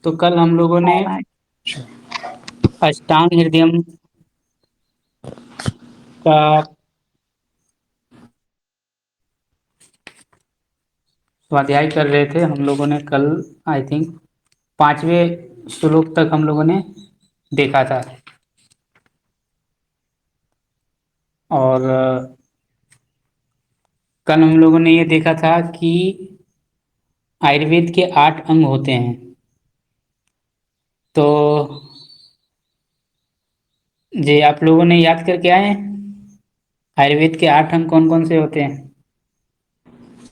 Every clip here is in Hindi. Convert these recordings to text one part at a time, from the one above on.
तो कल हम लोगों ने आवाज। अष्टांग हृदयम का स्वाध्याय कर रहे थे। हम लोगों ने कल आई थिंक 5वें श्लोक तक हम लोगों ने देखा था। और कल हम लोगों ने ये देखा था कि आयुर्वेद के 8 अंग होते हैं। तो जी आप लोगों ने याद करके आए हैं आयुर्वेद के 8 अंग कौन कौन से होते हैं,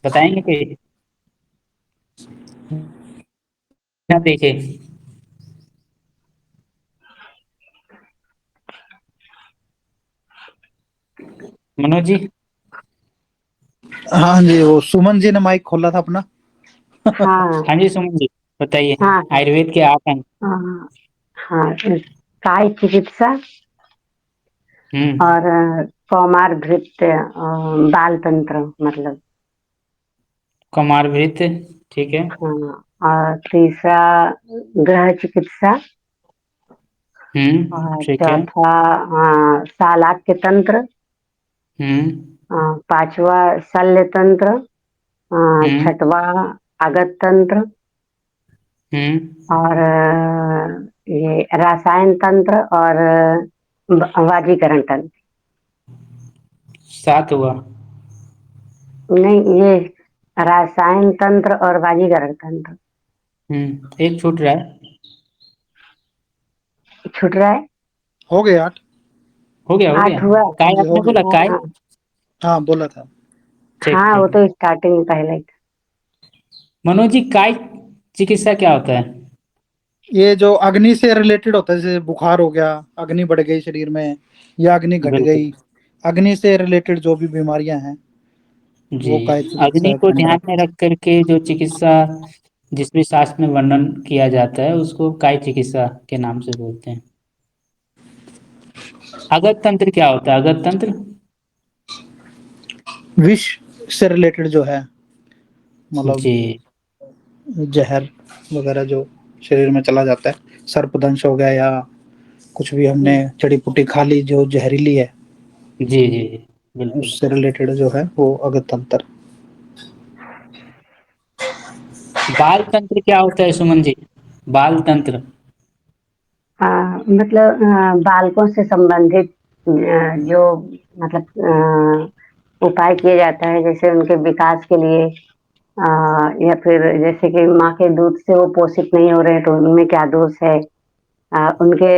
बताएंगे कोई? क्या देखे मनोज जी? हाँ जी, वो सुमन जी ने माइक खोला था अपना। हाँ हाँ जी सुमन जी, बताइए हाँ आयुर्वेद के 8 अंग। हाँ हाँ। काय चिकित्सा हम्म। और कौमार भृत्य, बाल तंत्र मतलब। कुमारभृत, ठीक है। हाँ, और तीसरा गृह चिकित्सा। और ठीक है। चौथा शालाक्य तंत्र। हम्म। पांचवा शल्य तंत्र। हम्म। छठवा आगत तंत्र। हम्म। और ये रसायन तंत्र और वाजीकरण तंत्र। 7 हुआ। नहीं, ये रसायन तंत्र और वाजीकरण तंत्र। एक छूट रहा है। छूट रहा है। हो गए 8। हो गया, हो गया। 8 हुआ। हाँ काय जी, हो आपने गए। बोला, काय? हाँ हाँ, बोला था। ठीक हाँ, वो ठीक है। तो स्टार्टिंग में पहले ही था। मनोज जी, काय चिकित्सा क्या होता है? ये जो अग्नि से रिलेटेड होता है, जैसे बुखार हो गया, अग्नि बढ़ गई शरीर में, या अग्नि घट बिल्कुल। गई, अग्नि से रिलेटेड जो भी बीमारियां हैं जी। वो काय अग्नि चिकित्सा को के अंदर ध्यान आती में रख करके जो चिकित्सा जिस भी शास्त्र में वर्णन किया जाता है उसको काय चिकित्सा के नाम से बोलते हैं। अगत तंत्र क्या होता है? अगत तंत्र? है। विष से रिलेटेड जो है, मतलब जी। जहर वगैरह जो शरीर में चला जाता है, सर्पदंश हो गया, या कुछ भी हमने जड़ी बूटी खा ली जो जहरीली है, जी जी जी, बिल्कुल। उससे रिलेटेड जो है वो अगत तंत्र। बाल तंत्र क्या होता है सुमन जी? बाल तंत्र? मतलब बालकों से संबंधित जो मतलब उपाय किया जाता है, जैसे उनके विकास के लिए, या फिर जैसे कि माँ के दूध से वो पोषित नहीं हो रहे हैं तो उनमें क्या दोष है। उनके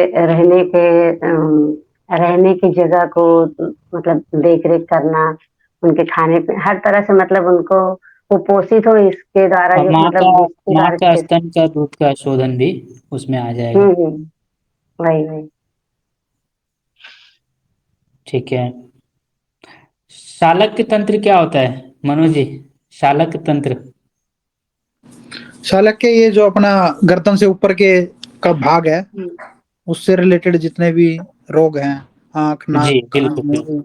रहने की जगह को मतलब देख रेख करना, उनके खाने पे हर तरह से मतलब उनको कुपोषित हो इसके द्वारा और जो मतलब जिसके माँ द्वारा का स्तन का दूध का शोधन भी उसमें आ जाएगा। वही वही। ठीक है। शालक्य तंत्र क्या होता है मनोज जी? शालक्य तंत्र? शालक्य, ये जो अपना गर्दन से ऊपर के का भाग है, हम्म, उससे रिलेटेड जितने भी रोग हैं, आंख, जी नाक, कान, बिल्कुल बिल्कुल। मुंह,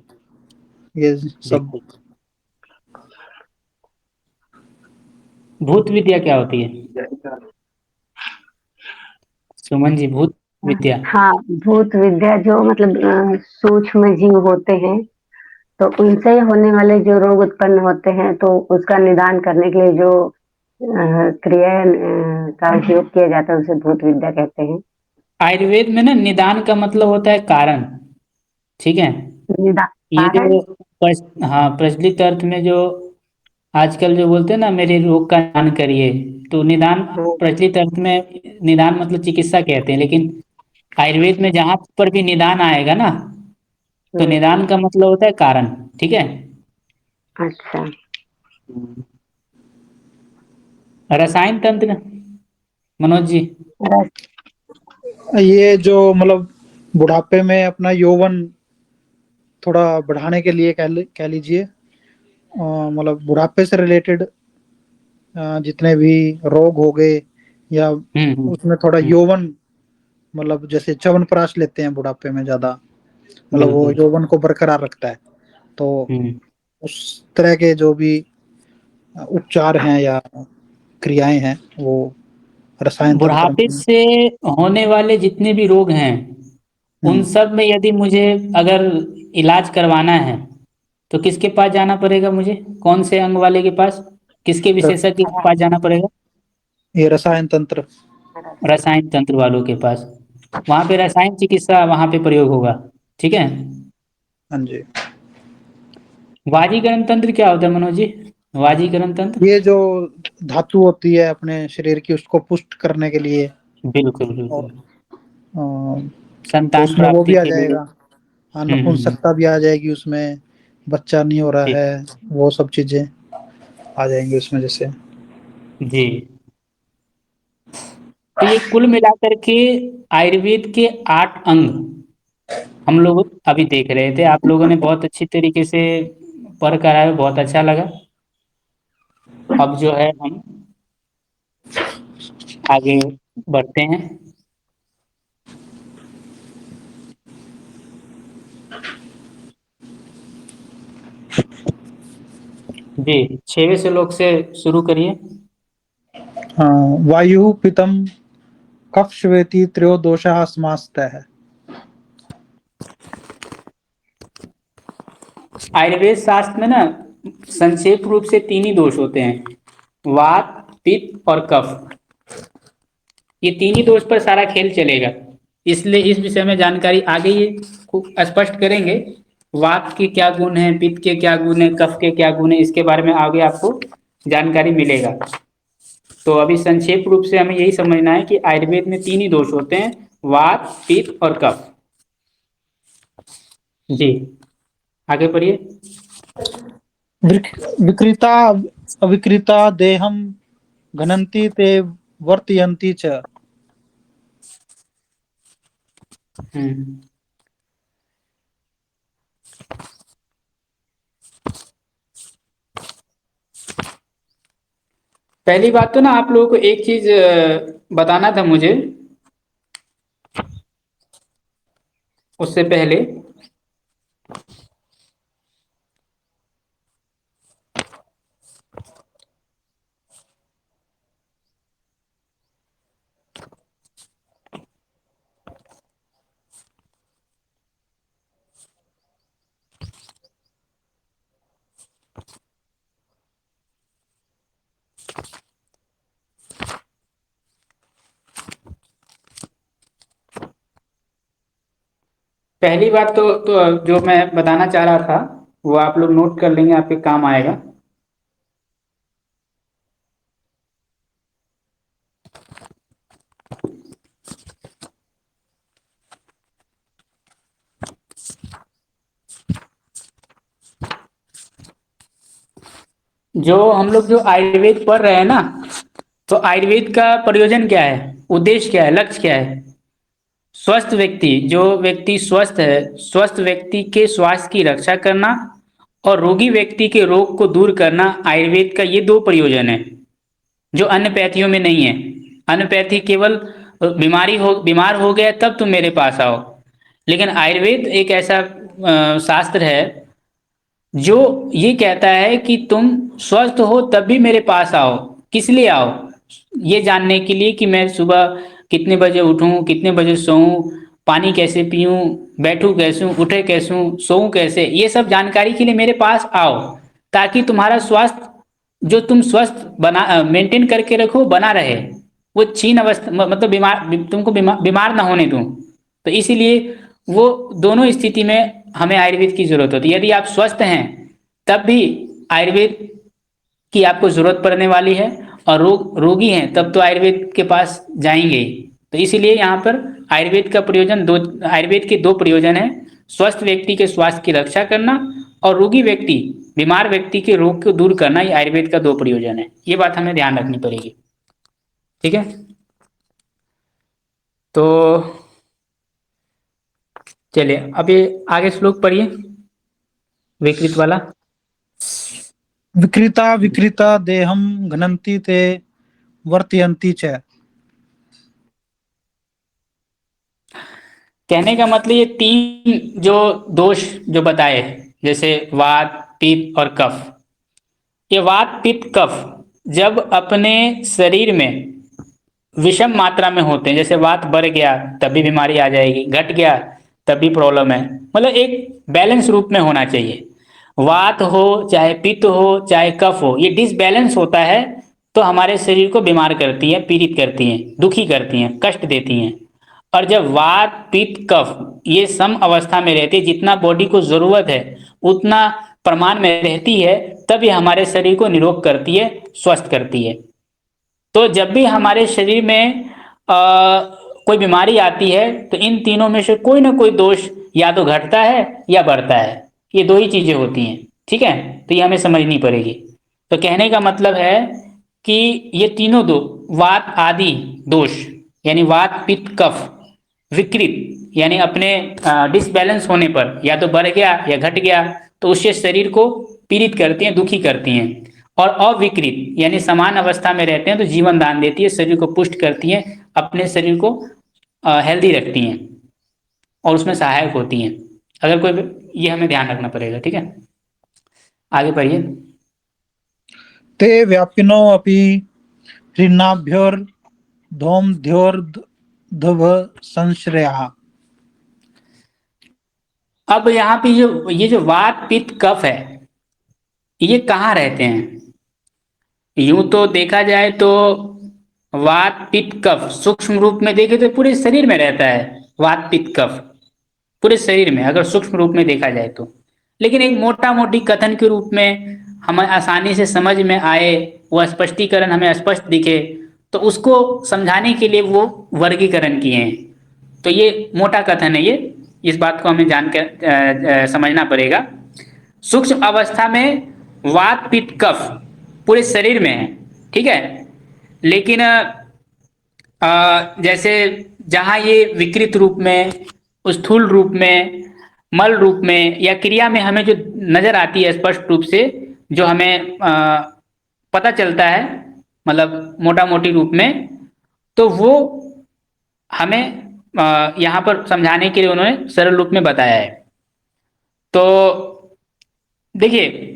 ये सब। बिल्कुल। भूत विद्या क्या होती है सुमन जी? भूत विद्या? हाँ, भूत विद्या जो मतलब सूक्ष्म जीव होते हैं, तो उनसे होने वाले जो रोग उत्पन्न होते हैं तो उसका निदान करने के लिए जो क्रिया का उपयोग किया जाता है उसे भूत विद्या कहते हैं। आयुर्वेद में ना निदान का मतलब होता है कारण। ठीक है। निदान ये कारण। जो हाँ, प्रचलित अर्थ में जो आजकल जो बोलते हैं ना मेरे रोग का निदान करिए, तो निदान हम्म, प्रचलित अर्थ में निदान मतलब चिकित्सा कहते हैं, लेकिन आयुर्वेद में जहां पर भी निदान आएगा ना, तो निदान हम्म। का मतलब होता है कारण। ठीक है। अच्छा। हम्म। रसायन तंत्र मनोज जी? रस। ये जो मतलब बुढ़ापे में अपना यौवन थोड़ा बढ़ाने के लिए कह लीजिए, मतलब बुढ़ापे से रिलेटेड जितने भी रोग हो गए, या हम्म। उसमें थोड़ा हम्म। यौवन, मतलब जैसे च्यवनप्राश लेते हैं बुढ़ापे में ज्यादा, मतलब वो बिल्कुल। यौवन को बरकरार रखता है। तो हम्म। उस तरह के जो भी उपचार हैं या क्रियाएं हैं वो रसायन तंत्र बुढ़ापे में। से होने वाले जितने भी रोग हैं उन सब में यदि मुझे अगर इलाज करवाना है तो किसके पास जाना पड़ेगा मुझे? कौन से अंग वाले के पास? किसके विशेषज्ञ के पास जाना पड़ेगा? ये रसायन तंत्र। रसायन तंत्र वालों के पास। वहाँ पे रसायन चिकित्सा वहाँ पे प्रयोग होगा। ठीक है। हाँ जी। वाजीकरण तंत्र क्या होता है मनोज जी? वाजीकरण तंत्र। ये जो धातु होती है अपने शरीर की उसको पुष्ट करने के लिए, बिल्कुल और बिल्कुल। तो संतान उसमें वो भी प्राप्ति आ के लिए। जाएगा। हाँ, नपुंसकता भी आ जाएगी उसमें, बच्चा नहीं हो रहा जी है, वो सब चीजें आ जाएंगी उसमें जैसे। जी। तो ये कुल मिलाकर के आयुर्वेद के 8 अंग हम लोग अभी देख रहे थे। आप लोगों ने बहुत अच्छी तरीके से पढ़ कर आए, बहुत अच्छा लगा। अब जो है हम आगे बढ़ते हैं। जी, 6वें श्लोक से शुरू करिए। हाँ, वायु पितम कफ श्वेति त्रयोदोषः समासतः। आयुर्वेद शास्त्र में ना संक्षेप रूप से 3 ही दोष होते हैं, वात, पित्त और कफ। ये 3 ही दोष पर सारा खेल चलेगा। इसलिए इस विषय में जानकारी आगे ये खूब स्पष्ट करेंगे। वात के क्या गुण हैं, पित्त के क्या गुण हैं, कफ के क्या गुण हैं, इसके बारे में आगे आपको जानकारी मिलेगा। तो अभी संक्षेप रूप से हमें यही समझना है कि आयुर्वेद में 3 ही दोष होते हैं, वात, पित्त और कफ। जी, आगे पढ़िए। विकृता अविकृता देहम घनन्ति ते वर्तयन्ति च। हम्म। पहली बात तो ना आप लोगों को एक चीज बताना था मुझे, उससे पहले पहली बात तो जो मैं बताना चाह रहा था वो आप लोग नोट कर लेंगे, आपके काम आएगा। जो हम लोग जो आयुर्वेद पढ़ रहे हैं ना, तो आयुर्वेद का प्रयोजन क्या है, उद्देश्य क्या है, लक्ष्य क्या है? स्वस्थ व्यक्ति, जो व्यक्ति स्वस्थ है, स्वस्थ व्यक्ति के स्वास्थ्य की रक्षा करना और रोगी व्यक्ति के रोग को दूर करना, आयुर्वेद का ये 2 प्रयोजन है जो अन्य पैथियों में नहीं है। अन्य पैथी केवल बीमार हो गया तब तुम मेरे पास आओ, लेकिन आयुर्वेद एक ऐसा शास्त्र है जो ये कहता है कि तुम स्वस्थ हो तब भी मेरे पास आओ। किस लिए आओ? ये जानने के लिए कि मैं सुबह कितने बजे उठूं, कितने बजे सोऊं, पानी कैसे पीऊं, बैठूं कैसे, उठे कैसे, सोऊं कैसे, ये सब जानकारी के लिए मेरे पास आओ, ताकि तुम्हारा स्वास्थ्य जो तुम स्वस्थ बना मेंटेन करके रखो बना रहे, वो क्षीण अवस्था मतलब तुमको बीमार ना होने दूं। तो इसीलिए वो दोनों स्थिति में हमें आयुर्वेद की जरूरत होती है। यदि आप स्वस्थ हैं तब भी आयुर्वेद की आपको जरूरत पड़ने वाली है, और रोगी हैं तब तो आयुर्वेद के पास जाएंगे ही। तो इसीलिए यहाँ पर आयुर्वेद के 2 प्रयोजन है, स्वस्थ व्यक्ति के स्वास्थ्य की रक्षा करना और रोगी व्यक्ति, बीमार व्यक्ति के रोग को दूर करना। ये आयुर्वेद का 2 प्रयोजन है, ये बात हमें ध्यान रखनी पड़ेगी। ठीक है, तो चलिए अब ये आगे श्लोक पढ़िए, विकृत वाला। विकृता विकृता देहम घनन्ति ते वर्तयन्ति च। कहने का मतलब ये 3 जो दोष जो बताए, जैसे वात, पित्त और कफ, ये वात, पित्त, कफ जब अपने शरीर में विषम मात्रा में होते हैं, जैसे वात बढ़ गया तब भी बीमारी आ जाएगी, घट गया तब भी प्रॉब्लम है। मतलब एक बैलेंस रूप में होना चाहिए। वात हो चाहे पित्त हो चाहे कफ हो, ये डिसबैलेंस होता है तो हमारे शरीर को बीमार करती है, पीड़ित करती हैं, दुखी करती हैं, कष्ट देती हैं। और जब वात पित्त कफ ये सम अवस्था में रहती है, जितना बॉडी को जरूरत है उतना प्रमाण में रहती है, तब ये हमारे शरीर को निरोग करती है, स्वस्थ करती है। तो जब भी हमारे शरीर में कोई बीमारी आती है तो इन तीनों में से कोई ना कोई दोष या तो घटता है या बढ़ता है, ये दो ही चीजें होती हैं। ठीक है, तो ये हमें समझनी पड़ेगी। तो कहने का मतलब है कि ये तीनों दो वात आदि दोष, यानी वात पित्त कफ विकृत, यानी अपने डिसबैलेंस होने पर या तो बढ़ गया या घट गया तो उससे शरीर को पीड़ित करती हैं, दुखी करती हैं। और अविकृत यानी समान अवस्था में रहते हैं तो जीवन दान देती है, शरीर को पुष्ट करती हैं, अपने शरीर को हेल्दी रखती हैं और उसमें सहायक होती हैं। अगर कोई, ये हमें ध्यान रखना पड़ेगा। ठीक है, आगे पढ़िए। ते व्यापिनो अपि ऋणाभ्योर्धोमध्योर्धव संश्रयः। अब यहाँ पे ये जो वात पित्त कफ है, ये कहाँ रहते हैं? यूं तो देखा जाए तो वात पित्त कफ सूक्ष्म रूप में देखे तो पूरे शरीर में रहता है। वात पित्त कफ पूरे शरीर में अगर सूक्ष्म रूप में देखा जाए तो, लेकिन एक मोटा मोटी कथन के रूप में हमें आसानी से समझ में आए, वो स्पष्टीकरण हमें स्पष्ट दिखे, तो उसको समझाने के लिए वो वर्गीकरण किए हैं। तो ये मोटा कथन है, ये इस बात को हमें जानकर समझना पड़ेगा। सूक्ष्म अवस्था में वात पित्त कफ पूरे शरीर में है, ठीक है। लेकिन जैसे जहाँ ये विकृत रूप में, स्थूल रूप में, मल रूप में या क्रिया में हमें जो नजर आती है स्पष्ट रूप से, जो हमें पता चलता है, मतलब मोटा मोटी रूप में, तो वो हमें यहाँ पर समझाने के लिए उन्होंने सरल रूप में बताया है। तो देखिए,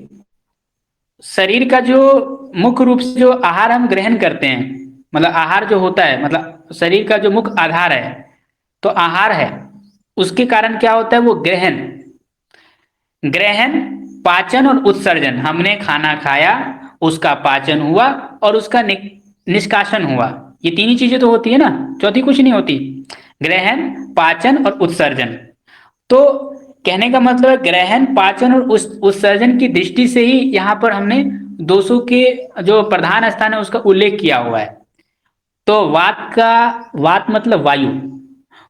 शरीर का जो मुख्य रूप से जो आहार हम ग्रहण करते हैं, मतलब आहार जो होता है, मतलब शरीर का जो मुख्य आधार है तो आहार है, उसके कारण क्या होता है? वो ग्रहण, ग्रहण, पाचन और उत्सर्जन। हमने खाना खाया, उसका पाचन हुआ और उसका निष्कासन हुआ। ये तीन ही चीजें तो होती है ना, चौथी कुछ नहीं होती। ग्रहण, पाचन और उत्सर्जन। तो कहने का मतलब है ग्रहण, पाचन और उत्सर्जन की दृष्टि से ही यहाँ पर हमने दोषों के जो प्रधान स्थान है उसका उल्लेख किया हुआ है। तो वात मतलब वायु,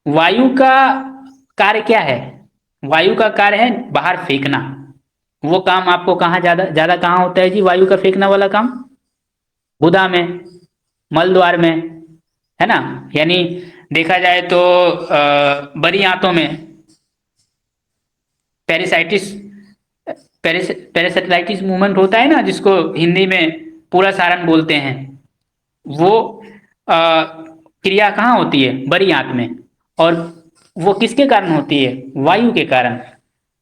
वायु का कार्य क्या है? वायु का कार्य है बाहर फेंकना। वो काम आपको कहाँ ज्यादा ज्यादा कहाँ होता है जी? वायु का फेंकना वाला काम गुदा में, मल द्वार में, है ना। यानी देखा जाए तो बड़ी आंतों में पेरिसाइटिस पेरिसेटाइटिस मूवमेंट होता है ना, जिसको हिंदी में पूरा सारण बोलते हैं। वो क्रिया कहाँ होती है? बड़ी आंत में। और वो किसके कारण होती है? वायु के कारण।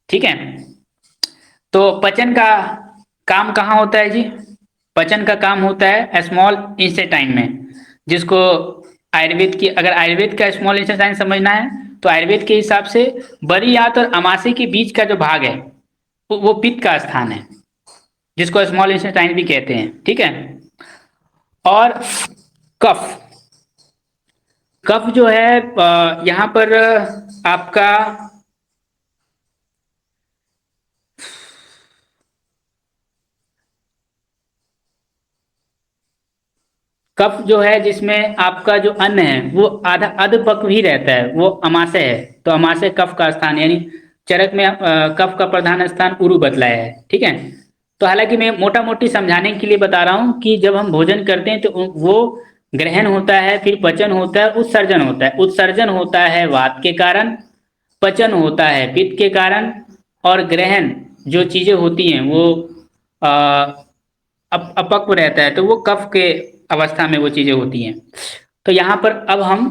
ठीक है। तो पचन का काम कहाँ होता है जी? पचन का काम होता है स्मॉल इंटेस्टाइन में, जिसको आयुर्वेद की, अगर आयुर्वेद का स्मॉल इंटेस्टाइन समझना है तो आयुर्वेद के हिसाब से बड़ी आंत और अमाशय के बीच का जो भाग है वो पित्त का स्थान है, जिसको स्मॉल इंटेस्टाइन भी कहते हैं। ठीक है। और कफ, कफ जो है यहाँ पर आपका कफ जो है, जिसमें आपका जो अन्न है वो आधा अधपक्व ही रहता है, वो अमाशय है। तो अमाशय कफ का स्थान, यानी चरक में कफ का प्रधान स्थान उरु बतलाया है। ठीक है। तो हालांकि मैं मोटा मोटी समझाने के लिए बता रहा हूँ कि जब हम भोजन करते हैं तो वो ग्रहण होता है, फिर पचन होता है, उत्सर्जन होता है। उत्सर्जन होता है वात के कारण, पचन होता है पित्त के कारण, और ग्रहण जो चीजें होती हैं वो अपक्व रहता है, तो वो कफ के अवस्था में वो चीजें होती हैं। तो यहाँ पर अब हम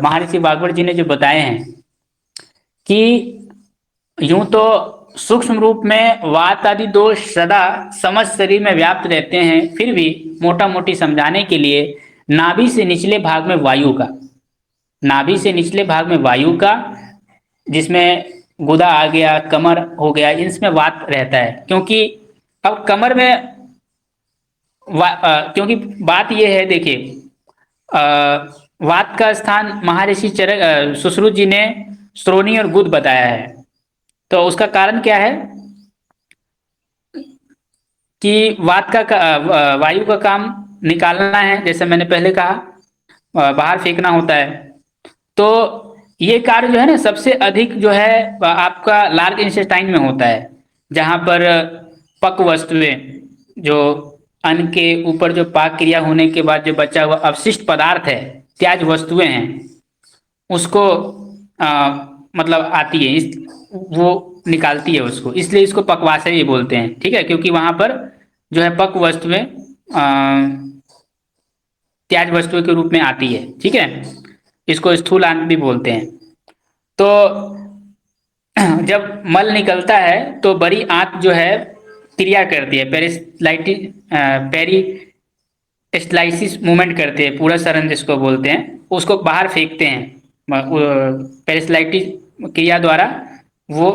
महर्षि वाग्भट जी ने जो बताए हैं कि यूं तो सूक्ष्म रूप में वात आदि दोष सदा समस्त शरीर में व्याप्त रहते हैं, फिर भी मोटा मोटी समझाने के लिए नाभि से निचले भाग में वायु का, नाभि से निचले भाग में वायु का, जिसमें गुदा आ गया, कमर हो गया, इसमें वात रहता है। क्योंकि अब कमर में क्योंकि बात यह है, देखिए वात का स्थान महर्षि सुश्रुत जी ने श्रोणी और गुद बताया है। तो उसका कारण क्या है कि वायु का काम निकालना है, जैसे मैंने पहले कहा, बाहर फेंकना होता है। तो ये कार्य जो है ना सबसे अधिक जो है आपका लार्ज इंटेस्टाइन में होता है, जहाँ पर पक वस्तुएं, जो अन्न के ऊपर जो पाक क्रिया होने के बाद जो बचा हुआ अवशिष्ट पदार्थ है, त्याज वस्तुएं हैं, उसको मतलब आती है, वो निकालती है उसको, इसलिए इसको पकवाशय भी बोलते हैं। ठीक है, क्योंकि वहां पर जो है पक वस्तुएं त्याज वस्तुओं के रूप में आती है। ठीक है, इसको स्थूल अन्न भी बोलते हैं। तो जब मल निकलता है तो बड़ी आंत जो है क्रिया करती है, पेरिस्टाइसिस मूवमेंट करते हैं, पूरा सरण जिसको बोलते हैं, उसको बाहर फेंकते हैं। पेरिस्टाइटिस क्रिया द्वारा वो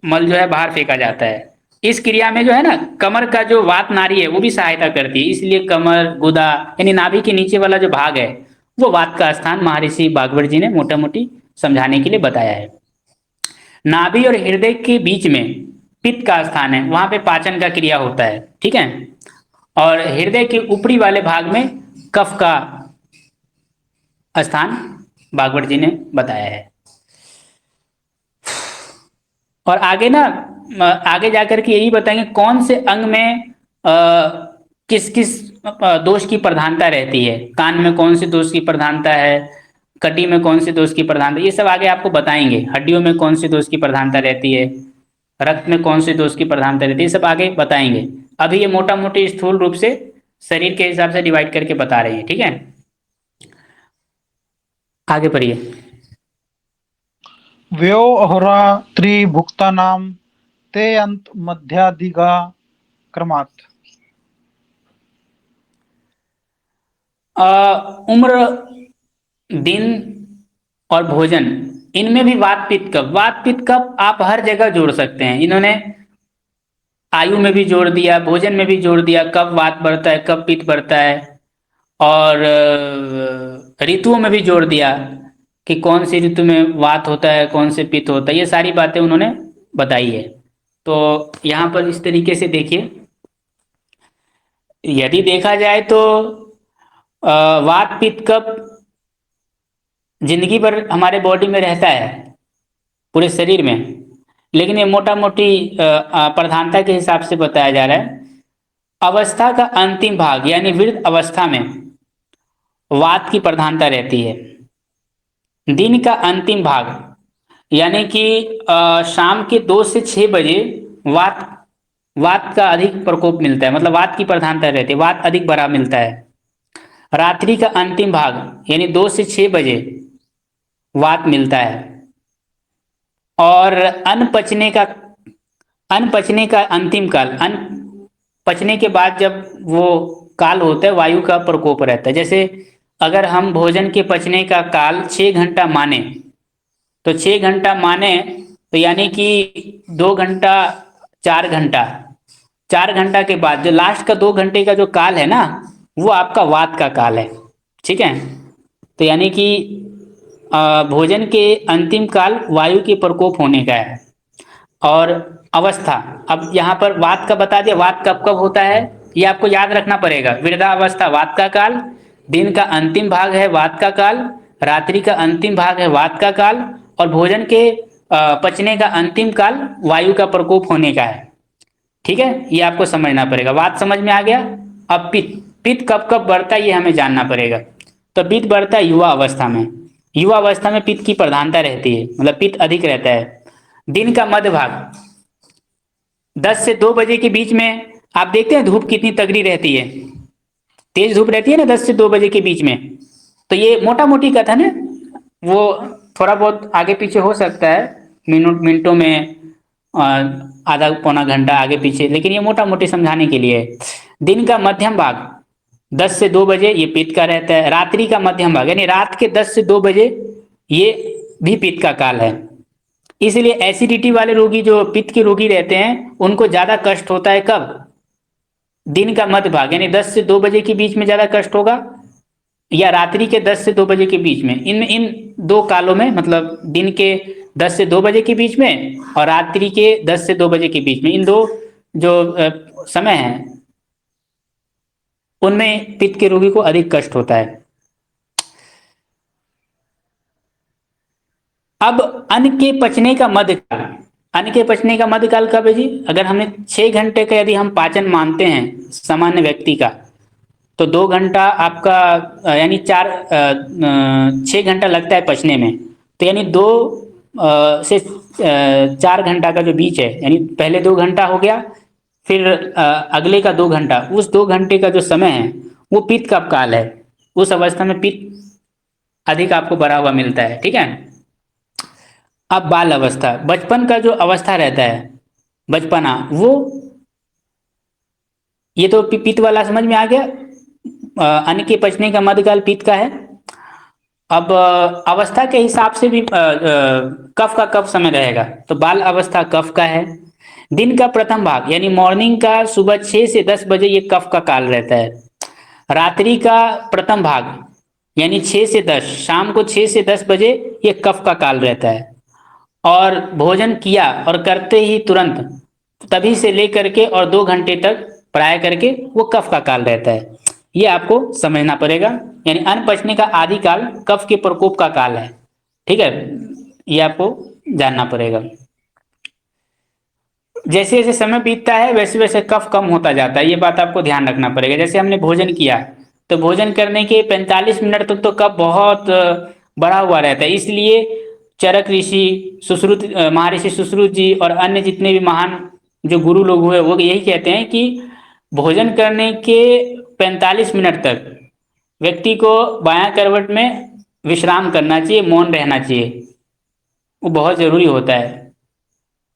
मल जो है बाहर फेंका जाता है। इस क्रिया में जो है ना कमर का जो वात नाड़ी है वो भी सहायता करती है, इसलिए कमर, गुदा यानी नाभि के नीचे वाला जो भाग है वो वात का स्थान महर्षि भागवत जी ने मोटा मोटी समझाने के लिए बताया है। नाभि और हृदय के बीच में पित्त का स्थान है, वहां पे पाचन का क्रिया होता है। ठीक है, और हृदय के ऊपरी वाले भाग में कफ का स्थान भागवत जी ने बताया है। और आगे ना आगे जाकर के यही बताएंगे कौन से अंग में किस किस दोष की प्रधानता रहती है। कान में कौन से दोष की प्रधानता है, कटी में कौन से दोष की प्रधानता, ये सब आगे आपको बताएंगे। हड्डियों में कौन से दोष की प्रधानता रहती है, रक्त में कौन से दोष की प्रधानता रहती है, ये सब आगे बताएंगे। अभी ये मोटा मोटी स्थूल रूप से शरीर के हिसाब से डिवाइड करके बता रहे हैं। ठीक है, आगे पढ़िए। व्योहरा त्रिभुक्तानाम ते अंत मध्यादिगा क्रमात्। उम्र, दिन और भोजन, इनमें भी वात पित्त कफ, वात पित्त कफ आप हर जगह जोड़ सकते हैं। इन्होंने आयु में भी जोड़ दिया, भोजन में भी जोड़ दिया, कब वात बढ़ता है, कब पित्त बढ़ता है, और ऋतुओं में भी जोड़ दिया कि कौन सी ऋतु में वात होता है, कौन से पित्त होता है, ये सारी बातें उन्होंने बताई है। तो यहाँ पर इस तरीके से देखिए, यदि देखा जाए तो वात पित्त कफ जिंदगी भर हमारे बॉडी में रहता है, पूरे शरीर में, लेकिन ये मोटा मोटी प्रधानता के हिसाब से बताया जा रहा है। अवस्था का अंतिम भाग यानी वृद्ध अवस्था में वात की प्रधानता रहती है। दिन का अंतिम भाग यानी कि शाम के 2 से 6 बजे वात वात का अधिक प्रकोप मिलता है, मतलब वात की प्रधानता रहती है, वात अधिक बड़ा मिलता है। रात्रि का अंतिम भाग यानी 2 से 6 बजे वात मिलता है। और अन्न पचने का अंतिम काल, अन्न पचने के बाद जब वो काल होता है वायु का प्रकोप रहता है। जैसे अगर हम भोजन के पचने का काल 6 घंटा माने तो 6 घंटा माने तो यानी कि 2 घंटा 4 घंटा, 4 घंटा के बाद जो लास्ट का 2 घंटे का जो काल है ना वो आपका वात का काल है। ठीक है, तो यानी कि भोजन के अंतिम काल वायु के प्रकोप होने का है। और अवस्था, अब यहाँ पर वात का बता दिया, वात कब कब होता है ये आपको याद रखना पड़ेगा। वृद्धावस्था वात का काल, दिन का अंतिम भाग है वात का काल, रात्रि का अंतिम भाग है वात का काल, और भोजन के पचने का अंतिम काल वायु का प्रकोप होने का है। ठीक है, ये आपको समझना पड़ेगा। वात समझ में आ गया। अब पित्त, पित्त कब कब बढ़ता है ये हमें जानना पड़ेगा। तो पित्त बढ़ता है युवा अवस्था में, युवा अवस्था में पित्त की प्रधानता रहती है, मतलब पित्त अधिक रहता है। दिन का मध्य भाग 10 से 2 बजे के बीच में आप देखते हैं धूप कितनी तगड़ी रहती है, तेज धूप रहती है ना 10 से 2 बजे के बीच में। तो ये मोटा मोटी कथन है, वो थोड़ा बहुत आगे पीछे हो सकता है, मिनटों में आधा पौना घंटा आगे पीछे, लेकिन ये मोटा मोटी समझाने के लिए है। दिन का मध्यम भाग 10 से 2 बजे ये पित्त का रहता है। रात्रि का मध्यम भाग यानी रात के 10 से 2 बजे ये भी पित्त का काल है। इसलिए एसिडिटी वाले रोगी जो पित्त के रोगी रहते हैं उनको ज्यादा कष्ट होता है कब? दिन का मध्य भाग यानी 10 से 2 बजे के बीच में ज्यादा कष्ट होगा, या रात्रि के 10 से 2 बजे के बीच में। इन दो कालों में, मतलब दिन के 10 से 2 बजे के बीच में और रात्रि के 10 से 2 बजे के बीच में, इन दो जो समय है उनमें पित्त के रोगी को अधिक कष्ट होता है। अब अन्न के पचने का मध्यकाल, अन्न के पचने का मध्यकाल कब है जी? अगर हमने 6 घंटे का यदि हम पाचन मानते हैं सामान्य व्यक्ति का, तो 2 घंटा आपका यानी 6 घंटा लगता है पचने में। तो यानी 2 से 4 घंटा का जो बीच है, यानी पहले 2 घंटा हो गया, फिर अगले का 2 घंटा, उस 2 घंटे का जो समय है वो पित्त का काल है। उस अवस्था में पित्त अधिक आपको बढ़ा हुआ मिलता है, ठीक है। अब बाल अवस्था, बचपन का जो अवस्था रहता है, बचपना, वो ये तो पित्त वाला समझ में आ गया। अन्न के पचने का मध्यकाल पित्त का है। अब अवस्था के हिसाब से भी कफ का कब समय रहेगा, तो बाल अवस्था कफ का है। दिन का प्रथम भाग यानी मॉर्निंग का सुबह 6 से 10 बजे ये कफ का काल रहता है। रात्रि का प्रथम भाग यानी 6 से 10, शाम को 6 से 10 बजे ये कफ का काल रहता है। और भोजन किया और करते ही तुरंत, तभी से लेकर के और 2 घंटे तक प्राय करके वो कफ का काल रहता है। ये आपको समझना पड़ेगा। यानी अन्न पचने का आदि काल कफ के प्रकोप का काल है, ठीक है। ये आपको जानना पड़ेगा। जैसे जैसे समय बीतता है वैसे वैसे कफ कम होता जाता है, ये बात आपको ध्यान रखना पड़ेगा। जैसे हमने भोजन किया तो भोजन करने के 45 मिनट तक तो कफ बहुत बढ़ा हुआ रहता है। इसलिए चरक ऋषि, सुश्रुत, महर्षि सुश्रुत जी और अन्य जितने भी महान जो गुरु लोग हुए वो यही कहते हैं कि भोजन करने के 45 मिनट तक व्यक्ति को बायां करवट में विश्राम करना चाहिए, मौन रहना चाहिए, वो बहुत जरूरी होता है।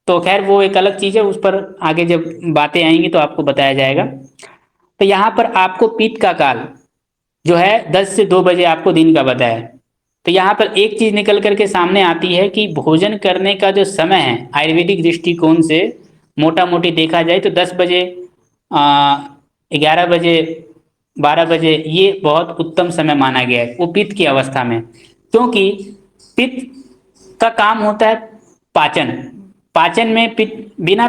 तो खैर वो एक अलग चीज है, उस पर आगे जब बातें आएंगी तो आपको बताया जाएगा। तो यहाँ पर आपको पित्त का काल जो है 10 से 2 बजे आपको दिन का बताया। तो यहाँ पर एक चीज निकल करके सामने आती है कि भोजन करने का जो समय है आयुर्वेदिक दृष्टिकोण से मोटा मोटी देखा जाए तो 10 बजे, 11 बजे, 12 बजे ये बहुत उत्तम समय माना गया है वो पित्त की अवस्था में। क्योंकि पित्त का काम होता है पाचन। पाचन में पित्त, बिना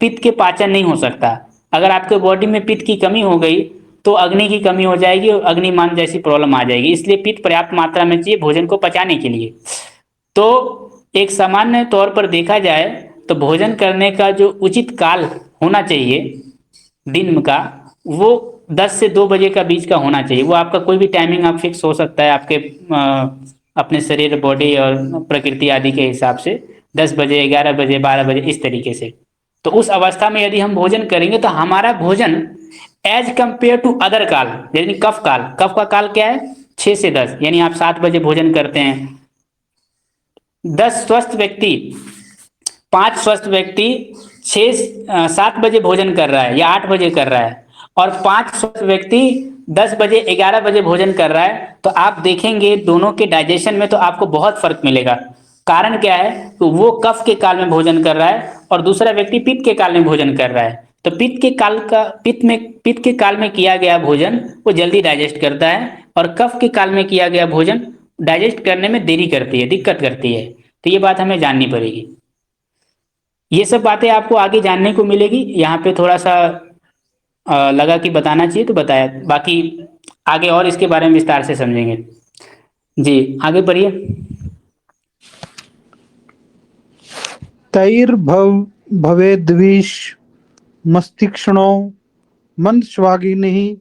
पित्त के पाचन नहीं हो सकता। अगर आपके बॉडी में पित्त की कमी हो गई तो अग्नि की कमी हो जाएगी और अग्निमान जैसी प्रॉब्लम आ जाएगी। इसलिए पित्त पर्याप्त मात्रा में चाहिए भोजन को पचाने के लिए। तो एक सामान्य तौर पर देखा जाए तो भोजन करने का जो उचित काल होना चाहिए दिन का, वो 10 से 2 बजे का बीच का होना चाहिए। वो आपका कोई भी टाइमिंग आप फिक्स हो सकता है आपके अपने शरीर, बॉडी और प्रकृति आदि के हिसाब से। 10 बजे, 11 बजे, 12 बजे, इस तरीके से। तो उस अवस्था में यदि हम भोजन करेंगे तो हमारा भोजन एज कंपेयर टू अदर काल, यानी कफ काल, कफ का काल क्या है 6 से 10, यानी आप 7 बजे भोजन करते हैं। 10 स्वस्थ व्यक्ति, 5 स्वस्थ व्यक्ति 7 बजे भोजन कर रहा है या 8 बजे कर रहा है, और 5 स्वस्थ व्यक्ति 10 बजे, 11 बजे भोजन कर रहा है, तो आप देखेंगे दोनों के डाइजेशन में तो आपको बहुत फर्क मिलेगा। कारण क्या है? तो वो कफ के काल में भोजन कर रहा है और दूसरा व्यक्ति पित्त के काल में भोजन कर रहा है। तो पित्त के काल में किया गया भोजन वो जल्दी डाइजेस्ट करता है, और कफ के काल में किया गया भोजन डाइजेस्ट करने में देरी करती है, दिक्कत करती है। तो ये बात हमें जाननी पड़ेगी। ये सब बातें आपको आगे जानने को मिलेगी। यहाँ पे थोड़ा सा लगा कि बताना चाहिए तो बताया, बाकी आगे और इसके बारे में विस्तार से समझेंगे। जी आगे बढ़िए। तैर्भव भवेद्विष मस्तिष्णो मंदश्वागिनी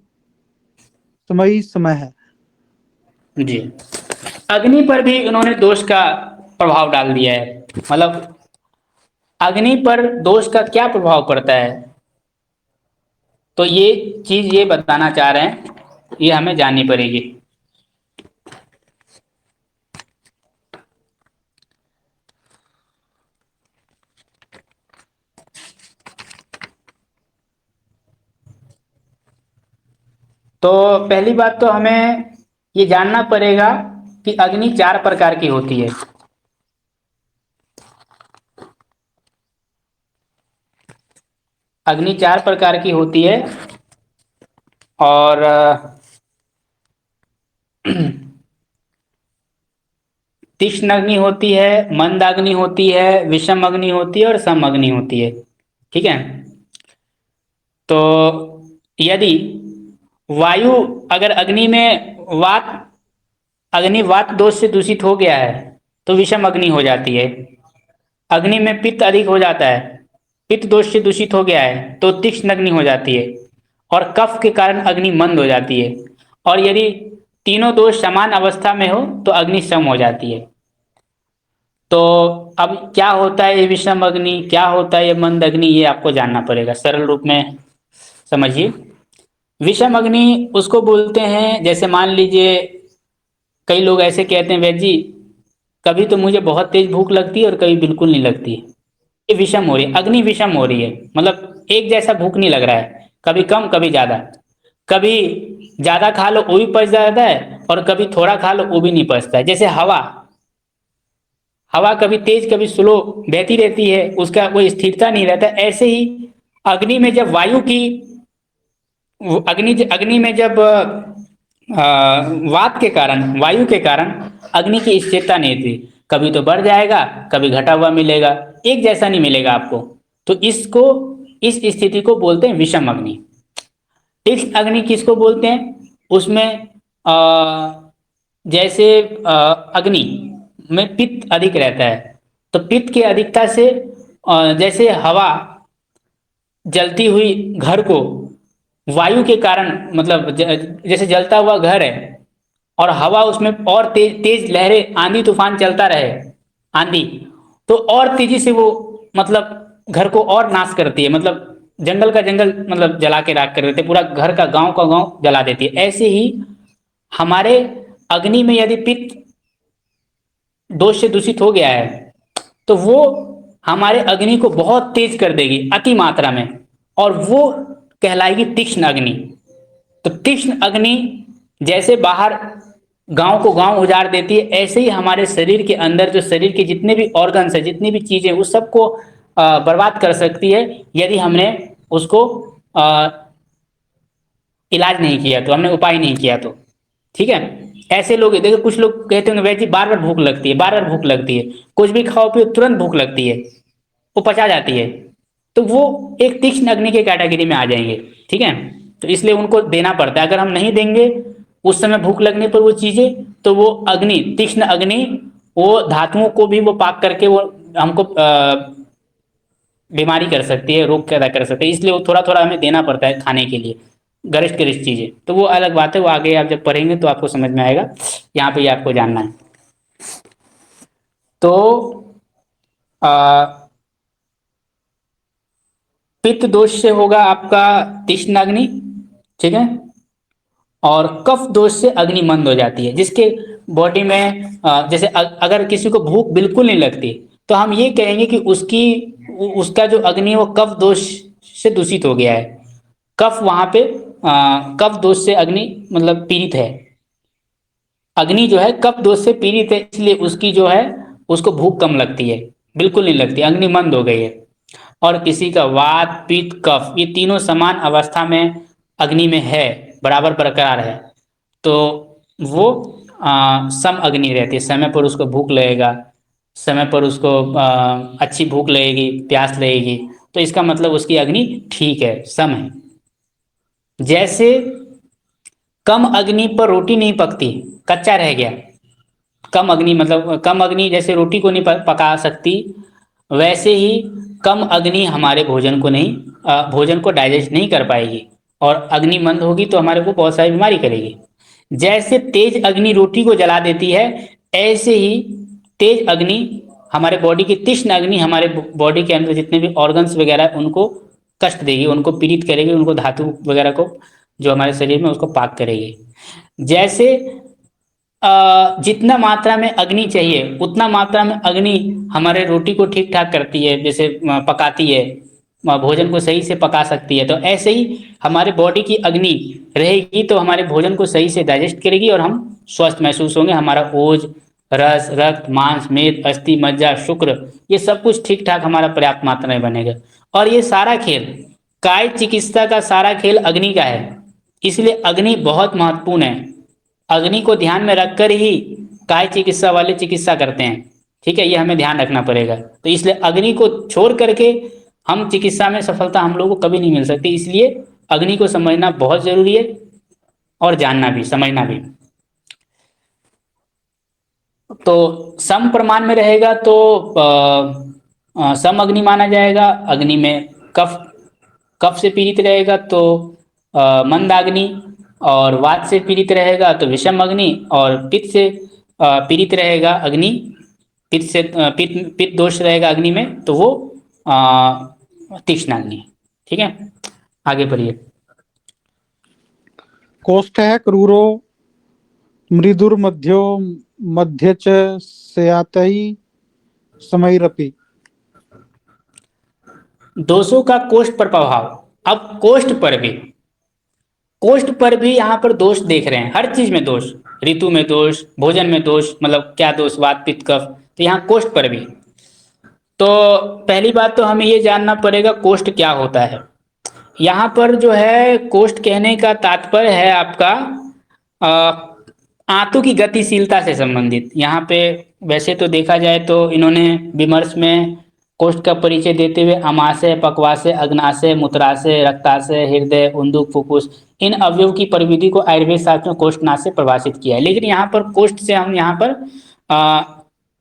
समय समय है। जी, अग्नि पर भी उन्होंने दोष का प्रभाव डाल दिया है। मतलब अग्नि पर दोष का क्या प्रभाव पड़ता है, तो ये चीज ये बताना चाह रहे हैं, ये हमें जाननी पड़ेगी। तो पहली बात तो हमें ये जानना पड़ेगा कि अग्नि 4 प्रकार की होती है। अग्नि 4 प्रकार की होती है और तीक्ष्ण अग्नि होती है, मंद अग्नि होती है, विषम अग्नि होती है और सम अग्नि होती है। ठीक है। तो यदि वायु अगर अग्नि में वात अग्नि वात दोष से दूषित हो गया है तो विषम अग्नि हो जाती है। अग्नि में पित्त अधिक हो जाता है, पित्त दोष से दूषित हो गया है तो तीक्ष्ण अग्नि हो जाती है और कफ के कारण अग्नि मंद हो जाती है। और यदि तीनों दोष समान अवस्था में हो तो अग्नि सम हो जाती है। तो अब क्या होता है ये विषम अग्नि, क्या होता है ये मंद अग्नि, ये आपको जानना पड़ेगा। सरल रूप में समझिए। विषम अग्नि उसको बोलते हैं, जैसे मान लीजिए कई लोग ऐसे कहते हैं, वैद्य जी कभी तो मुझे बहुत तेज भूख लगती है और कभी बिल्कुल नहीं लगती। ये विषम हो रही है, अग्नि विषम हो रही है, मतलब एक जैसा भूख नहीं लग रहा है, कभी कम कभी ज्यादा। कभी ज्यादा खा लो वो भी पच जाता है और कभी थोड़ा खा लो वो भी नहीं पचता है। जैसे हवा, हवा कभी तेज कभी स्लो बहती रहती है, उसका कोई स्थिरता नहीं रहता। ऐसे ही अग्नि में जब वायु की अग्नि में जब वात के कारण वायु के कारण अग्नि की स्थिरता नहीं थी, कभी तो बढ़ जाएगा कभी घटा हुआ मिलेगा, एक जैसा नहीं मिलेगा आपको। तो इसको इस स्थिति को बोलते हैं विषम अग्नि। तीक्ष्ण अग्नि किसको बोलते हैं? उसमें जैसे अग्नि में पित्त अधिक रहता है तो पित्त की अधिकता से जैसे हवा जलती हुई घर को वायु के कारण, मतलब जैसे जलता हुआ घर है और हवा उसमें और तेज तेज लहरें आंधी तूफान चलता रहे, आंधी तो और तेजी से वो मतलब घर को और नाश करती है, मतलब जंगल का जंगल मतलब जला के राख कर देते हैं, पूरा घर का गांव जला देती है। ऐसे ही हमारे अग्नि में यदि पित्त दोष से दूषित हो गया है तो वो हमारे अग्नि को बहुत तेज कर देगी अति मात्रा में, और वो कहलाएगी तीक्ष्ण अग्नि। तो तीक्ष्ण अग्नि जैसे बाहर गांव को गांव उजाड़ देती है, ऐसे ही हमारे शरीर के अंदर जो शरीर के जितने भी ऑर्गन्स है, जितनी भी चीजें, उस सबको बर्बाद कर सकती है यदि हमने उसको अ, इलाज नहीं किया तो, हमने उपाय नहीं किया तो। ठीक है। ऐसे लोग देखो, कुछ लोग कहते होंगे वैसे बार बार भूख लगती है, बार बार भूख लगती है, कुछ भी खाओ पियो तुरंत भूख लगती है, वो पचा जाती है, तो वो एक तीक्ष्ण अग्नि के कैटेगरी में आ जाएंगे। ठीक है। तो इसलिए उनको देना पड़ता है, अगर हम नहीं देंगे उस समय भूख लगने पर वो चीजें, तो वो अग्नि तीक्ष्ण अग्नि वो धातुओं को भी वो पाक करके वो हमको बीमारी कर सकती है, रोग पैदा कर सकती है। इसलिए वो थोड़ा थोड़ा हमें देना पड़ता है खाने के लिए, गरिष्ठ गरिष्ठ चीजें। तो वो अलग बात है, वो आगे आप जब पढ़ेंगे तो आपको समझ में आएगा, यहाँ पे ये आपको जानना है। तो आ, पित्त दोष से होगा आपका तीक्ष्ण अग्नि। ठीक है। और कफ दोष से अग्नि मंद हो जाती है, जिसके बॉडी में जैसे अगर किसी को भूख बिल्कुल नहीं लगती तो हम ये कहेंगे कि उसका जो अग्नि है वो कफ दोष से दूषित हो गया है। कफ वहां पे कफ दोष से अग्नि मतलब पीड़ित है, अग्नि जो है कफ दोष से पीड़ित है, इसलिए उसकी जो है उसको भूख कम लगती है, बिल्कुल नहीं लगती, अग्नि मंद हो गई है। और किसी का वात पित्त कफ ये तीनों समान अवस्था में अग्नि में है, बराबर बरकरार है, तो वो सम अग्नि रहती है। समय पर उसको भूख लगेगा, समय पर उसको अच्छी भूख लगेगी, प्यास लगेगी, तो इसका मतलब उसकी अग्नि ठीक है, सम है। जैसे कम अग्नि पर रोटी नहीं पकती, कच्चा रह गया, कम अग्नि मतलब कम अग्नि जैसे रोटी को नहीं पका सकती, वैसे ही कम अग्नि हमारे भोजन को नहीं भोजन को डाइजेस्ट नहीं कर पाएगी, और अग्नि मंद होगी तो हमारे को बहुत सारी बीमारी करेगी। जैसे तेज अग्नि रोटी को जला देती है, ऐसे ही तेज अग्नि हमारे बॉडी की तीक्ष्ण अग्नि हमारे बॉडी के अंदर जितने भी ऑर्गन्स वगैरह है, उनको कष्ट देगी, उनको पीड़ित करेगी, उनको धातु वगैरह को जो हमारे शरीर में उसको पाक करेगी। जैसे जितना मात्रा में अग्नि चाहिए उतना मात्रा में अग्नि हमारे रोटी को ठीक ठाक करती है, जैसे पकाती है, भोजन को सही से पका सकती है। तो ऐसे ही हमारे बॉडी की अग्नि रहेगी तो हमारे भोजन को सही से डाइजेस्ट करेगी और हम स्वस्थ महसूस होंगे। हमारा ओज, रस, रक्त, मांस, मेद, अस्थि, मज्जा, शुक्र, ये सब कुछ ठीक ठाक हमारा पर्याप्त मात्रा में बनेगा। और ये सारा खेल, काय चिकित्सा का सारा खेल अग्नि का है, इसलिए अग्नि बहुत महत्वपूर्ण है। अग्नि को ध्यान में रखकर ही काय चिकित्सा वाले चिकित्सा करते हैं, ठीक है, ये हमें ध्यान रखना पड़ेगा। तो इसलिए अग्नि को छोड़ करके हम चिकित्सा में सफलता हम लोगों को कभी नहीं मिल सकती, इसलिए अग्नि को समझना बहुत जरूरी है और जानना भी, समझना भी। तो सम प्रमाण में रहेगा तो सम अग्नि माना जाएगा। अग्नि में कफ कफ से पीड़ित रहेगा तो मंदाग्नि, और वात से पीड़ित रहेगा तो विषम अग्नि, और पित्त से पीड़ित रहेगा अग्नि, पित्त से पित्त दोष रहेगा अग्नि में तो वो तीक्ष्ण अग्नि। ठीक है, आगे बढ़िए। कोष्ठः क्रूरो मृदुर्मध्यो मध्य च स्यातै समैरपि। दोषों का कोष्ठ पर प्रभाव। अब कोष्ठ पर भी यहाँ पर दोष देख रहे हैं, हर चीज में दोष, ऋतु में दोष, भोजन में दोष, मतलब क्या दोष, वात पित्त कफ, तो यहाँ कोष्ठ पर भी। तो पहली बात तो हमें ये जानना पड़ेगा कोष्ठ क्या होता है। यहाँ पर जो है कोष्ठ कहने का तात्पर्य है आपका आंतों की गतिशीलता से संबंधित। यहाँ पे वैसे तो देखा जाए तो इन्होंने विमर्श में कोष्ठ का परिचय देते हुए अमाशय, पक्वाशय, अग्नाशय, मूत्राशय, रक्ताशय, हृदय, उंदुक, फुफ्फुस, इन अवयव की परिविधि को आयुर्वेद शास्त्र में कोष्ठनाश से परिभाषित किया है। लेकिन यहाँ पर कोष्ठ से हम यहाँ पर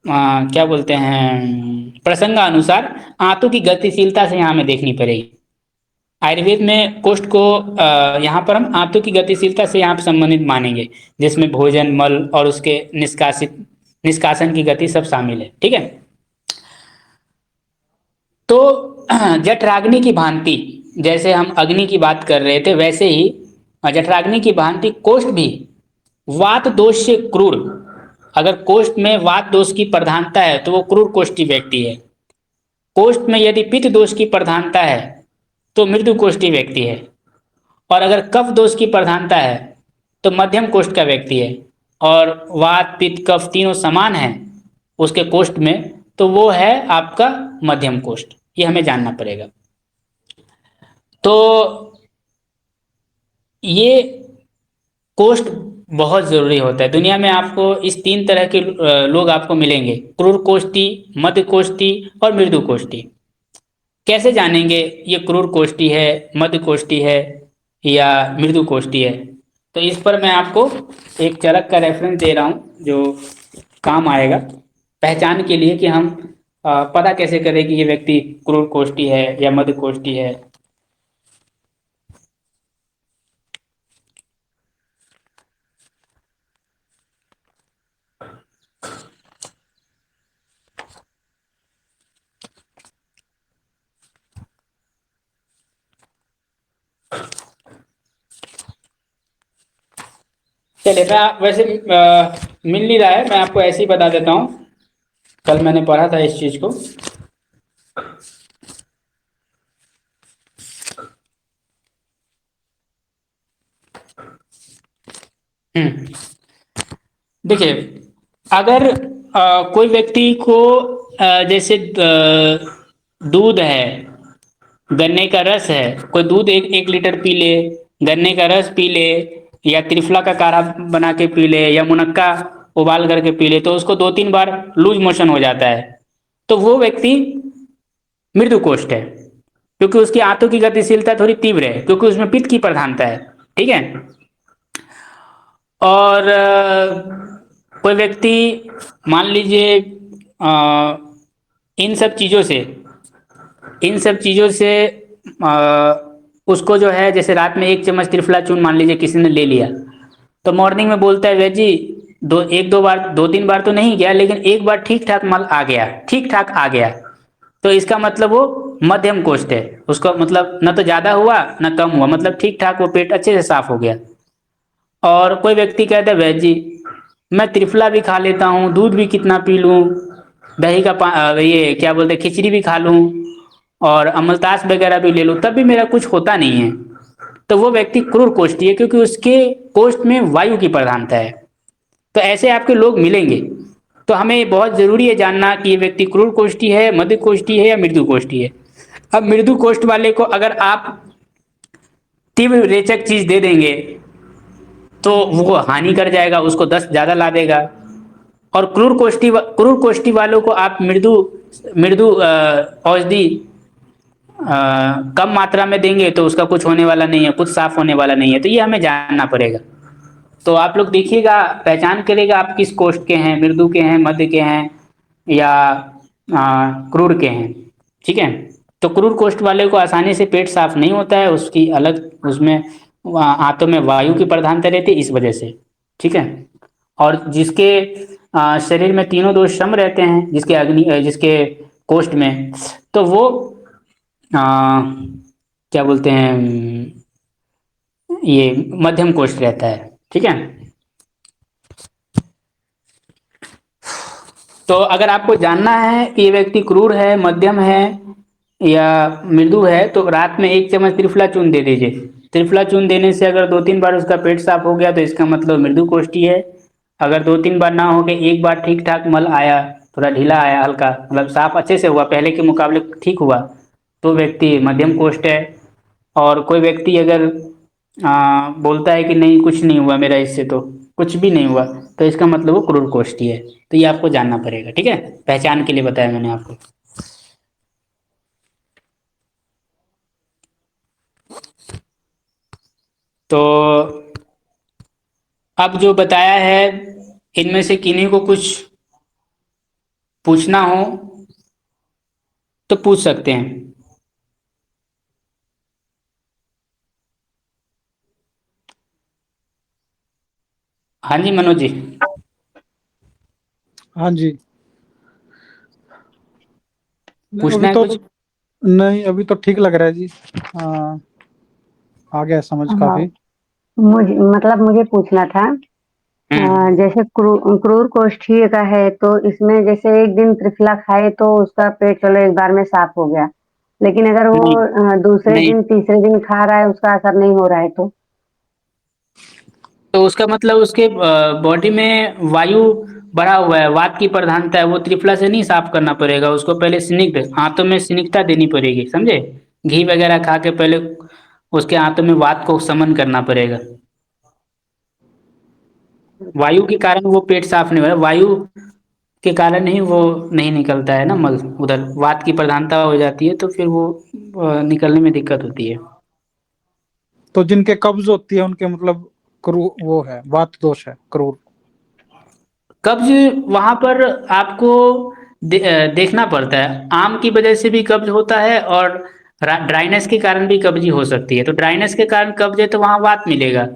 क्या बोलते हैं, प्रसंगानुसार आंतों की गतिशीलता से यहाँ हमें देखनी पड़ेगी। आयुर्वेद में कोष्ठ को यहाँ पर हम आंतों की गतिशीलता से यहाँ पर संबंधित मानेंगे, जिसमें भोजन, मल और उसके निष्कासन की गति सब शामिल है। ठीक है, तो जठराग्नि की भांति जैसे हम अग्नि की बात कर रहे थे, वैसे ही जठराग्नि की भांति कोष्ठ भी वात दोष से क्रूर, अगर कोष्ठ में वात दोष की प्रधानता है तो वो क्रूर कोष्ठी व्यक्ति है। कोष्ठ में यदि पित्त दोष की प्रधानता है तो मृदु कोष्ठी व्यक्ति है, और अगर कफ दोष की प्रधानता है तो मध्यम कोष्ठ का व्यक्ति है, और वात पित्त कफ तीनों समान है उसके कोष्ठ में तो वो है आपका मध्यम कोष्ठ। ये हमें जानना पड़ेगा। तो ये कोष्ठ बहुत जरूरी होता है। दुनिया में आपको इस तीन तरह के लोग आपको मिलेंगे, क्रूर कोष्ठी, मध्य कोष्ठी और मृदु कोष्ठी। कैसे जानेंगे ये क्रूर कोष्ठी है, मध्य कोष्ठी है या मृदु कोष्ठी है? तो इस पर मैं आपको एक चरक का रेफरेंस दे रहा हूँ जो काम आएगा पहचान के लिए कि हम पता कैसे करें कि ये व्यक्ति क्रूर कोष्ठी है या मध्य कोष्ठी है। चलिए, मैं वैसे मिल नहीं रहा है, मैं आपको ऐसे ही बता देता हूँ, कल मैंने पढ़ा था इस चीज को। देखिए, अगर कोई व्यक्ति को जैसे दूध है, गन्ने का रस है, कोई दूध एक लीटर पी ले, गन्ने का रस पी ले, या त्रिफला का काढ़ा बना के पी ले, या मुनक्का उबाल करके पी ले, तो उसको 2-3 बार लूज मोशन हो जाता है, तो वो व्यक्ति मृदु कोष्ठ है, क्योंकि उसकी आंतों की गतिशीलता थोड़ी तीव्र है, क्योंकि उसमें पित्त की प्रधानता है। ठीक है, और कोई व्यक्ति मान लीजिए इन सब चीज़ों से उसको जो है, जैसे रात में 1 चम्मच त्रिफला चूर्ण मान लीजिए किसी ने ले लिया, तो मॉर्निंग में बोलता है वैद जी 2-3 बार तो नहीं गया, लेकिन एक बार ठीक ठाक मल आ गया, ठीक ठाक आ गया, तो इसका मतलब वो मध्यम कोष्ठ है। उसका मतलब न तो ज़्यादा हुआ न कम हुआ, मतलब ठीक ठाक वो पेट अच्छे से साफ हो गया। और कोई व्यक्ति कहता है वैद जी मैं त्रिफला भी खा लेता हूँ, दूध भी कितना पी लूँ, दही का ये क्या बोलते हैं खिचड़ी भी खा लूँ, और अमलतास वगैरह भी ले लो, तब भी मेरा कुछ होता नहीं है, तो वो व्यक्ति क्रूर कोष्ठी है, क्योंकि उसके कोष्ठ में वायु की प्रधानता है। तो ऐसे आपके लोग मिलेंगे। तो हमें बहुत जरूरी है जानना कि ये व्यक्ति क्रूर कोष्ठी है, मध्य कोष्ठी है या मृदु कोष्ठी है। अब मृदु कोष्ठ वाले को अगर आप तीव्र रेचक चीज दे देंगे तो वो हानि कर जाएगा, उसको 10 ज्यादा ला देगा। और क्रूर कोष्ठी वालों को आप मृदु मृदु औषधि कम मात्रा में देंगे तो उसका कुछ होने वाला नहीं है, कुछ साफ होने वाला नहीं है। तो ये हमें जानना पड़ेगा। तो आप लोग देखिएगा, पहचान करिएगा आप किस कोष्ठ के हैं, मृदु के हैं, मध्य के हैं या क्रूर के हैं। ठीक है। तो क्रूर कोष्ठ वाले को आसानी से पेट साफ नहीं होता है, उसकी अलग उसमें आंतों में वायु की प्रधानता रहती है, इस वजह से। ठीक है। और जिसके शरीर में तीनों दोष सम रहते हैं, जिसके कोष्ठ में, तो वो क्या बोलते हैं, ये मध्यम कोष्ठ रहता है। ठीक है। तो अगर आपको जानना है कि ये व्यक्ति क्रूर है, मध्यम है या मृदु है, तो रात में 1 चम्मच त्रिफला चूर्ण दे दीजिए। त्रिफला चूर्ण देने से अगर 2-3 बार उसका पेट साफ हो गया तो इसका मतलब मृदु कोष्ठी है। अगर 2-3 बार ना हो के एक बार ठीक ठाक मल आया, थोड़ा ढीला आया, हल्का मतलब साफ अच्छे से हुआ, पहले के मुकाबले ठीक हुआ, तो व्यक्ति मध्यम कोष्ठ है। और कोई व्यक्ति अगर बोलता है कि नहीं कुछ नहीं हुआ मेरा इससे, तो कुछ भी नहीं हुआ, तो इसका मतलब वो क्रूर कोष्ठी है। तो ये आपको जानना पड़ेगा। ठीक है। पहचान के लिए बताया मैंने आपको। तो अब जो बताया है, इनमें से किन्हीं को कुछ पूछना हो तो पूछ सकते हैं। हाँ जी मनोज जी। हाँ जी। नहीं, पूछना अभी है तो कुछ? नहीं, अभी तो ठीक लग रहा है जी। हाँ, आ गया समझ हाँ, काफी। मुझे पूछना था। हम्म। जैसे क्रूर कोष्ठीय का है तो इसमें जैसे एक दिन त्रिफला खाए तो उसका पेट चलो एक बार में साफ हो गया, लेकिन अगर वो नहीं दूसरे नहीं, दिन तीसरे दिन खा रहा है उसका असर नहीं हो रहा है तो? तो उसका मतलब उसके बॉडी में वायु बढ़ा हुआ है, वात की प्रधानता है, वो त्रिफला से नहीं साफ करना पड़ेगा उसको, पहले स्निग्ध हाथों में स्निग्धता देनी पड़ेगी, समझे। घी वगैरह खा के पहले उसके हाथों में वात को समन करना पड़ेगा। वायु के कारण वो पेट साफ नहीं हो रहा, वायु के कारण ही वो नहीं निकलता है ना मल, उधर वात की प्रधानता हो जाती है तो फिर वो निकलने में दिक्कत होती है। तो जिनके कब्ज होती है उनके मतलब क्रूर वो है, वात दोष है, क्रूर। कब्ज वहां पर आपको देखना पड़ता है। आम की वजह से भी कब्ज होता है और ड्राइनेस के कारण भी कब्जी हो सकती है। तो ड्राइनेस के कारण कब्ज है तो वहां वात मिलेगा,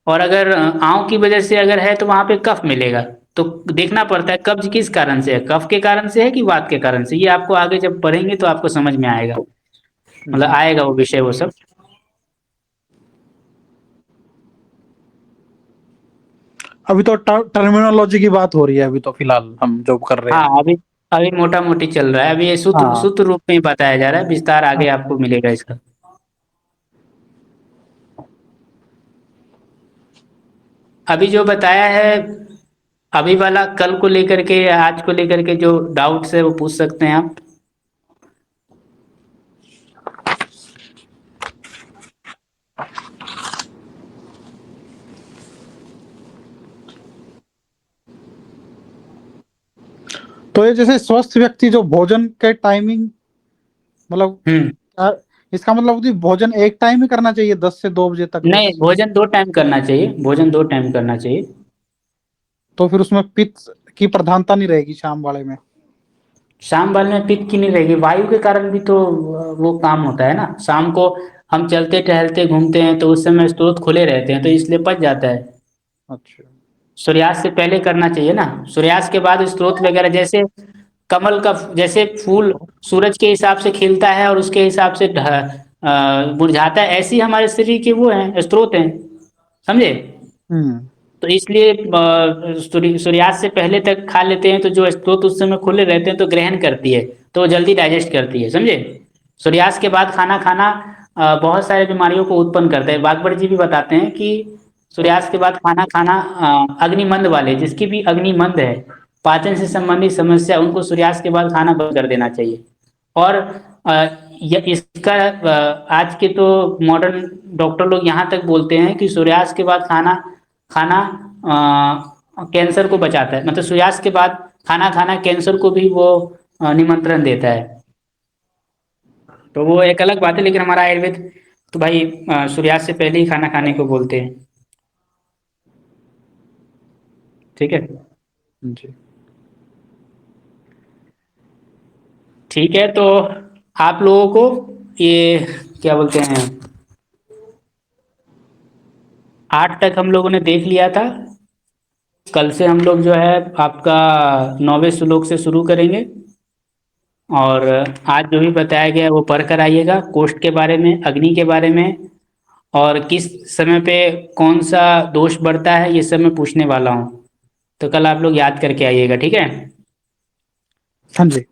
और अगर आंव की वजह से अगर है तो वहां पे कफ मिलेगा। तो देखना पड़ता है कब्ज किस कारण से है, कफ के कारण से है कि वात के कारण से। ये आपको आगे जब पढ़ेंगे तो आपको समझ में आएगा, मतलब आएगा वो विषय वो सब। अभी तो टर्मिनोलॉजी की बात हो रही है, अभी तो फिलहाल हम जो कर रहे हाँ, हैं। अभी अभी मोटा मोटी चल रहा है, अभी ये सूत्र हाँ। सूत्र रूप में ही बताया जा रहा है, विस्तार आगे हाँ। आपको मिलेगा इसका। अभी जो बताया है, अभी वाला कल को लेकर के या आज को लेकर के जो डाउट्स है वो पूछ सकते हैं आप। तो ये जैसे स्वस्थ व्यक्ति जो भोजन के टाइमिंग मतलब हम्म। इसका मतलब कि भोजन एक टाइम ही करना चाहिए 10 से 2 बजे तक नहीं, बस? भोजन 2 टाइम करना चाहिए, भोजन 2 टाइम करना चाहिए। तो फिर उसमें पित्त की प्रधानता नहीं रहेगी शाम वाले में? शाम वाले में पित्त की नहीं रहेगी, वायु के कारण भी तो वो काम होता है ना। शाम को हम चलते टहलते घूमते हैं तो उस समय स्रोत खुले रहते हैं, तो इसलिए पच जाता है। अच्छा। सूर्यास्त से पहले करना चाहिए ना, सूर्यास्त के बाद स्रोत वगैरह, जैसे कमल का जैसे फूल सूरज के हिसाब से खिलता है और उसके हिसाब से मुरझाता है, ऐसे ही हमारे शरीर के वो हैं, स्रोत हैं, समझे। हम्म। तो इसलिए सूर्यास्त से पहले तक खा लेते हैं तो जो स्रोत उस समय खुले रहते हैं तो ग्रहण करती है, तो वो जल्दी डाइजेस्ट करती है, समझे। सूर्यास्त के बाद खाना खाना बहुत सारी बीमारियों को उत्पन्न करता है। बागवट जी भी बताते हैं कि सूर्यास्त के बाद खाना खाना अग्निमंद वाले, जिसकी भी अग्निमंद है, पाचन से संबंधित समस्या, उनको सूर्यास्त के बाद खाना बंद कर देना चाहिए। और इसका आज के तो मॉडर्न डॉक्टर लोग यहाँ तक बोलते हैं कि सूर्यास्त के बाद खाना खाना कैंसर को बचाता है, मतलब सूर्यास्त के बाद खाना खाना कैंसर को भी वो निमंत्रण देता है। तो वो एक अलग बात है, लेकिन हमारा आयुर्वेद तो भाई सूर्यास्त से पहले ही खाना खाने को बोलते हैं। ठीक है। जी। ठीक है, तो आप लोगों को ये क्या बोलते हैं, 8 तक हम लोगों ने देख लिया था। कल से हम लोग जो है आपका 9वें श्लोक से शुरू करेंगे। और आज जो भी बताया गया है वो पढ़ कर आइएगा, कोष्ठ के बारे में, अग्नि के बारे में, और किस समय पे कौन सा दोष बढ़ता है, ये सब मैं पूछने वाला हूँ। तो कल आप लोग याद करके आइएगा, ठीक है। हाँ जी।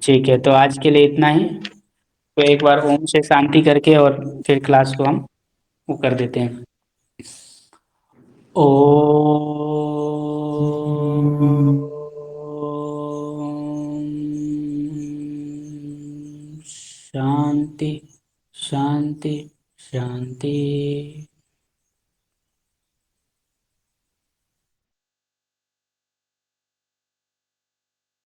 ठीक है, तो आज के लिए इतना ही। तो एक बार ओम से शांति करके और फिर क्लास को हम वो कर देते हैं। ओम शांति शांति शांति।